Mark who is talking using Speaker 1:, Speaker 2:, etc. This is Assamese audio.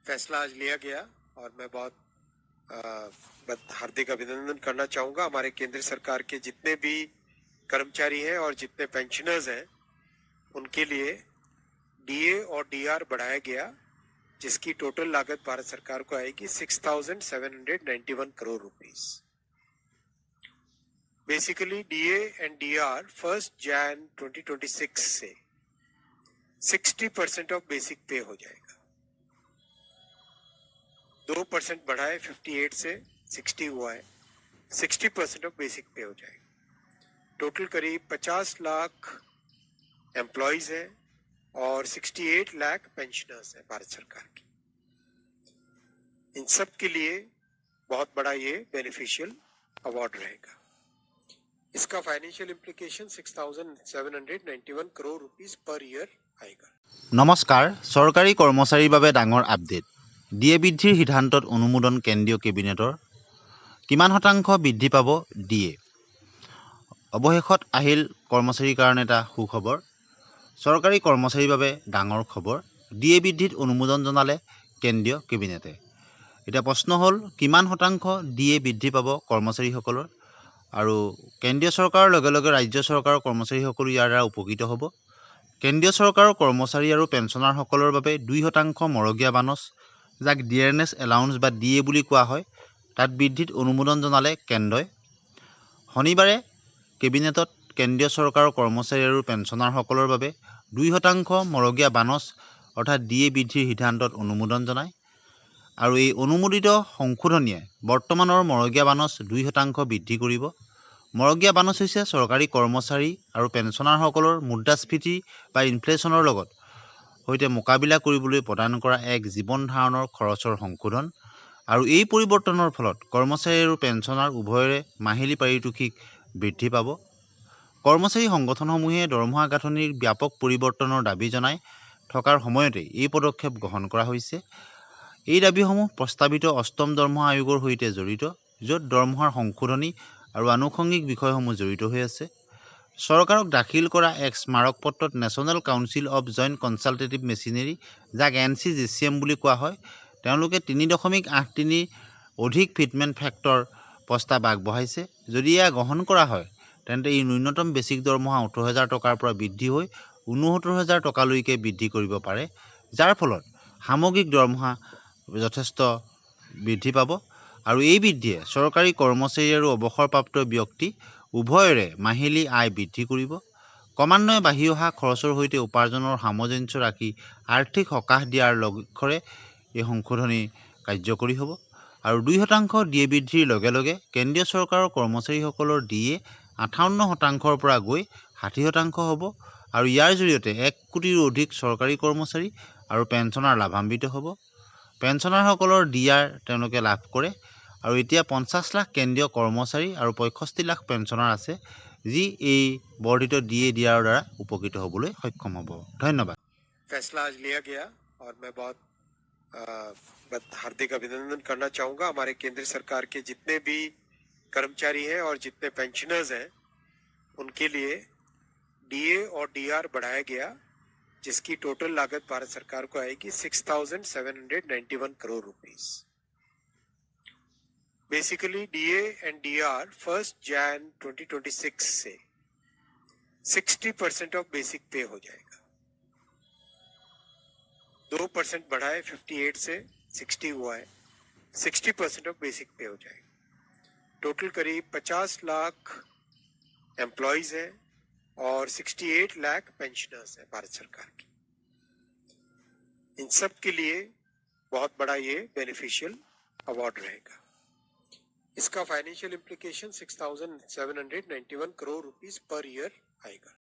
Speaker 1: फैसला आज लिया गया और मैं बहुत हार्दिक अभिनंदन करना चाहूंगा हमारे केंद्र सरकार के जितने भी कर्मचारी हैं और जितने पेंशनर्स हैं उनके लिए डीए और डीआर बढ़ाया गया, जिसकी टोटल लागत भारत सरकार को आएगी 6,791 crore rupees. Basically DA and DR 1 Jan 2026 से 60% ऑफ बेसिक पे हो जाएगा। 2% बढ़ा है, 58 से 60 हुआ है, 60% ऑफ बेसिक पे हो जाएगा। टोटल करीब 50 लाख एम्प्लॉयज हैं और 68 लाख पेंशनर्स हैं भारत सरकार की। इन सब के लिए बहुत बड़ा ये बेनिफिशियल अवार्ड रहेगा। इसका financial implication 6,791 crore rupees per year आएगा।
Speaker 2: नमस्कार। सरकारी कर्मचारीৰ বাবে ডাঙৰ আপডেট। ডিএ বৃদ্ধিৰ সিদ্ধান্তত অনুমোদন কেন্দ্ৰীয় কেবিনেটৰ। কিমান শতাংশ বৃদ্ধি পাব ডিএ? অৱশেষত আহিল কৰ্মচাৰীৰ কাৰণে এটা সুখবৰ। চৰকাৰী কৰ্মচাৰীৰ বাবে ডাঙৰ খবৰ। ডিএ বৃদ্ধিত অনুমোদন জনালে কেন্দ্ৰীয় কেবিনেটে। এতিয়া প্ৰশ্ন হ'ল কিমান শতাংশ ডিএ বৃদ্ধি পাব কৰ্মচাৰীসকলৰ, আৰু কেন্দ্ৰীয় চৰকাৰৰ লগে লগে ৰাজ্য চৰকাৰৰ কৰ্মচাৰীসকলো ইয়াৰ দ্বাৰা উপকৃত হ'ব। কেন্দ্ৰীয় চৰকাৰৰ কৰ্মচাৰী আৰু পেঞ্চনাৰসকলৰ বাবে 2% মৰগীয়া বানচ, যাক ডিয়াৰনেছ এলাউন্স বা ডিএ বুলি কোৱা হয়, তাত বৃদ্ধিত অনুমোদন জনালে কেন্দ্ৰই। শনিবাৰে কেবিনেটত কেন্দ্ৰীয় চৰকাৰৰ কৰ্মচাৰী আৰু পেঞ্চনাৰসকলৰ বাবে 2% মৰগীয়া বানচ অৰ্থাৎ ডিএ বৃদ্ধিৰ সিদ্ধান্তত অনুমোদন জনায়। আৰু এই অনুমোদিত সংশোধনীয়ে বৰ্তমানৰ মৰগীয়া বানচ 2% বৃদ্ধি কৰিব। মৰগীয়া বানচ হৈছে চৰকাৰী কৰ্মচাৰী আৰু পেঞ্চনাৰসকলৰ মুদ্ৰাস্ফীতি বা ইনফ্লেশ্যনৰ লগত সৈতে মোকাবিলা কৰিবলৈ প্ৰদান কৰা এক জীৱন ধাৰণৰ খৰচৰ সংশোধন। আৰু এই পৰিৱৰ্তনৰ ফলত কৰ্মচাৰী আৰু পেঞ্চনাৰ উভয়ৰে মাহিলী পাৰিতোষিক বৃদ্ধি পাব। কৰ্মচাৰী সংগঠনসমূহে দৰমহা গাঁথনিৰ ব্যাপক পৰিৱৰ্তনৰ দাবী জনাই থকাৰ সময়তে এই পদক্ষেপ গ্ৰহণ কৰা হৈছে। এই দাবীসমূহ প্ৰস্তাৱিত 8ম দৰমহা আয়োগৰ সৈতে জড়িত, য'ত দৰমহাৰ সংশোধনী আৰু আনুষংগিক বিষয়সমূহ জড়িত হৈ আছে। চৰকাৰক দাখিল কৰা এক স্মাৰক পত্ৰত national council of joint consultative machinery, যাক NCJCM বুলি কোৱা হয়, তেওঁলোকে 3.83 অধিক ফিটমেণ্ট ফেক্টৰ প্ৰস্তাৱ আগবঢ়াইছে। যদি এয়া গ্ৰহণ কৰা হয় তেন্তে ই ন্যূনতম বেছিক দৰমহা 18,000 টকাৰ পৰা বৃদ্ধি হৈ 69,000 টকালৈকে বৃদ্ধি কৰিব পাৰে, যাৰ ফলত সামগ্ৰিক দৰমহা যথেষ্ট বৃদ্ধি পাব। আৰু এই বৃদ্ধিয়ে চৰকাৰী কৰ্মচাৰী আৰু অৱসৰপ্ৰাপ্ত ব্যক্তি উভয়ৰে মাহিলী আয় বৃদ্ধি কৰিব। ক্ৰমান্বয়ে বাঢ়ি অহা খৰচৰ সৈতে উপাৰ্জনৰ সামঞ্জস্য ৰাখি আৰ্থিক সকাহ দিয়াৰ লক্ষ্যৰে এই সংশোধনী কাৰ্যকৰী হ'ব। আৰু 2% ডিএ বৃদ্ধিৰ লগে লগে কেন্দ্ৰীয় চৰকাৰৰ কৰ্মচাৰীসকলৰ ডিএ 58%ৰ পৰা গৈ 60% হ'ব। আৰু ইয়াৰ জৰিয়তে 1 কোটিৰো অধিক চৰকাৰী কৰ্মচাৰী আৰু পেঞ্চনাৰ লাভান্বিত হ'ব। পেঞ্চনাৰসকলৰ ডিআৰ তেওঁলোকে লাভ কৰে। আৰু এতিয়া 50 লাখ কেন্দ্ৰীয় কৰ্মচাৰী আৰু 65 লাখ পেঞ্চনাৰ আছে, যি এই বৰ্ধিত ডিএ ডিআৰৰ দ্বাৰা উপকৃত হ'বলৈ সক্ষম হ'ব। ধন্যবাদ।
Speaker 1: फैसला आज लिया गया और मैं बहुत हार्दिक अभिनंदन करना चाहूंगा हमारे केंद्र सरकार के जितने भी कर्मचारी हैं और जितने पेंशनर्स हैं उनके लिए डीए और डीआर बढ़ाया गया, जिसकी टोटल लागत भारत सरकार को आएगी 6,791 crore rupees. Basically DA and DR 1 Jan 2026 से 60% ऑफ बेसिक पे हो जाएगा। 2% बढ़ा है, 58 से 60 हुआ है, 60% ऑफ बेसिक पे हो जाएगा। टोटल करीब 50 लाख एम्प्लॉयज हैं और 68 लाख पेंशनर्स हैं भारत सरकार की। इन सब के लिए बहुत बड़ा ये बेनिफिशियल अवार्ड रहेगा। इसका financial implication 6,791 crore rupees per year आएगा।